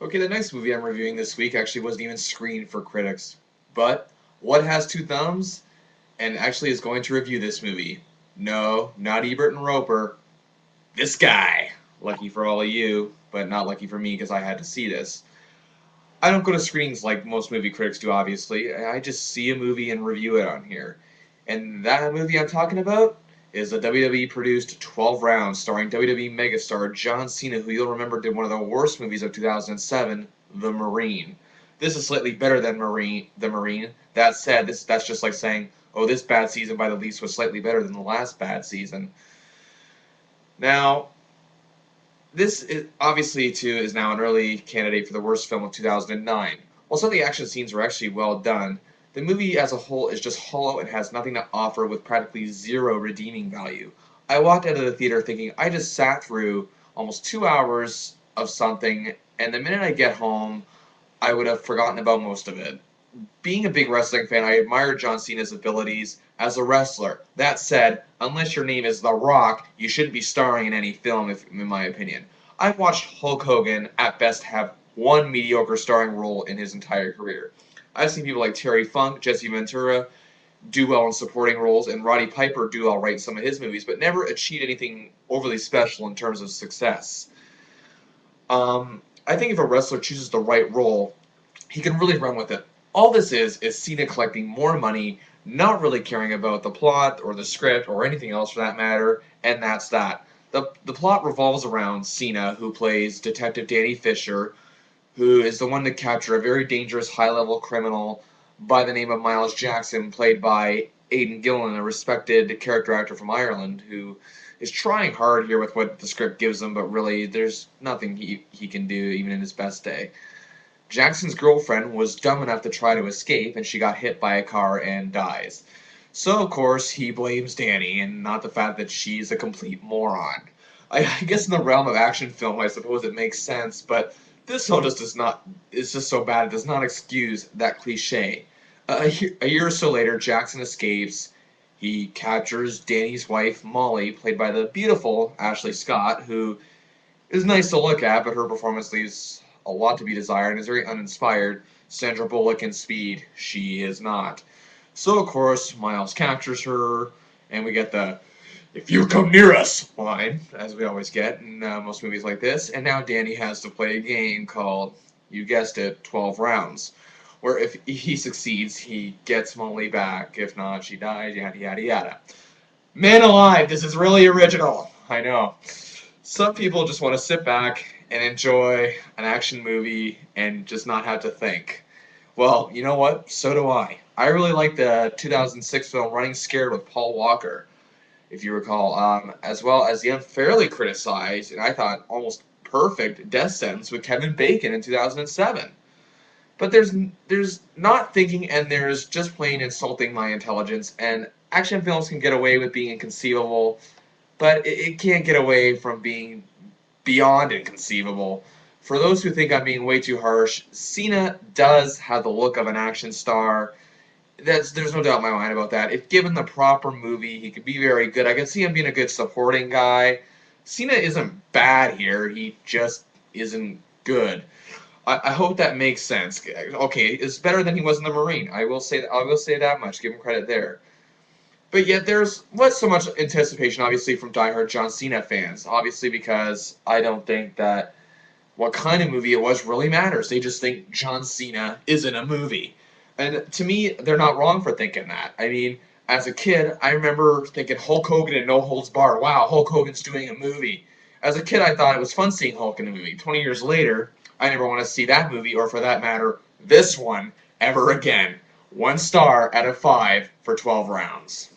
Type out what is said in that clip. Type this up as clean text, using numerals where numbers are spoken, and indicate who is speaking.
Speaker 1: Okay, the next movie I'm reviewing this week actually wasn't even screened for critics. But what has two thumbs and actually is going to review this movie? No, not Ebert and Roper. This guy. Lucky for all of you, but not lucky for me because I had to see this. I don't go to screenings like most movie critics do, obviously. I just see a movie and review it on here. And that movie I'm talking about is a WWE produced 12 Rounds starring WWE megastar John Cena, who you'll remember did one of the worst movies of 2007, The Marine. This is slightly better than The Marine. That said, that's just like saying, oh, this bad season by the least was slightly better than the last bad season. Now, this is, obviously, too, is now an early candidate for the worst film of 2009. While some of the action scenes were actually well done, the movie as a whole is just hollow and has nothing to offer with practically zero redeeming value. I walked out of the theater thinking I just sat through almost 2 hours of something, and the minute I get home, I would have forgotten about most of it. Being a big wrestling fan, I admire John Cena's abilities as a wrestler. That said, unless your name is The Rock, you shouldn't be starring in any film, in my opinion. I've watched Hulk Hogan, at best, have one mediocre starring role in his entire career. I've seen people like Terry Funk, Jesse Ventura do well in supporting roles, and Roddy Piper do all right in some of his movies, but never achieve anything overly special in terms of success. I think if a wrestler chooses the right role, he can really run with it. All this is Cena collecting more money, not really caring about the plot or the script or anything else for that matter, and that's that. The plot revolves around Cena, who plays Detective Danny Fisher, who is the one to capture a very dangerous high-level criminal by the name of Miles Jackson, played by Aidan Gillen, a respected character actor from Ireland, who is trying hard here with what the script gives him, but really there's nothing he can do even in his best day. Jackson's girlfriend was dumb enough to try to escape, and she got hit by a car and dies. So, of course, he blames Danny, and not the fact that she's a complete moron. I guess in the realm of action film, I suppose it makes sense, but this film just does not, it's just so bad, it does not excuse that cliche. A year or so later, Jackson escapes. He captures Danny's wife, Molly, played by the beautiful Ashley Scott, who is nice to look at, but her performance leaves a lot to be desired and is very uninspired. Sandra Bullock in Speed, she is not. So, of course, Miles captures her, and we get the "if you come near us" line, as we always get in most movies like this. And now Danny has to play a game called, you guessed it, 12 Rounds, where if he succeeds, he gets Molly back. If not, she dies, yada yada yada. Man alive, this is really original. I know. Some people just want to sit back and enjoy an action movie and just not have to think. Well, you know what? So do I. I really like the 2006 film Running Scared with Paul Walker, if you recall, as well as the unfairly criticized and I thought almost perfect Death Sentence with Kevin Bacon in 2007. But there's not thinking, and there's just plain insulting my intelligence. And action films can get away with being inconceivable, but it can't get away from being beyond inconceivable. For those who think I'm being way too harsh, Cena does have the look of an action star. There's no doubt in my mind about that. If given the proper movie, he could be very good. I can see him being a good supporting guy. Cena isn't bad here. He just isn't good. I hope that makes sense. Okay, it's better than he was in the Marine. I will say that much. Give him credit there. But yet was so much anticipation, obviously, from diehard John Cena fans. Obviously, because I don't think that what kind of movie it was really matters. They just think John Cena is in a movie. And to me, they're not wrong for thinking that. I mean, as a kid, I remember thinking Hulk Hogan and No Holds Barred. Wow, Hulk Hogan's doing a movie. As a kid, I thought it was fun seeing Hulk in a movie. 20 years later, I never want to see that movie, or for that matter, this one, ever again. 1 star out of 5 for 12 rounds.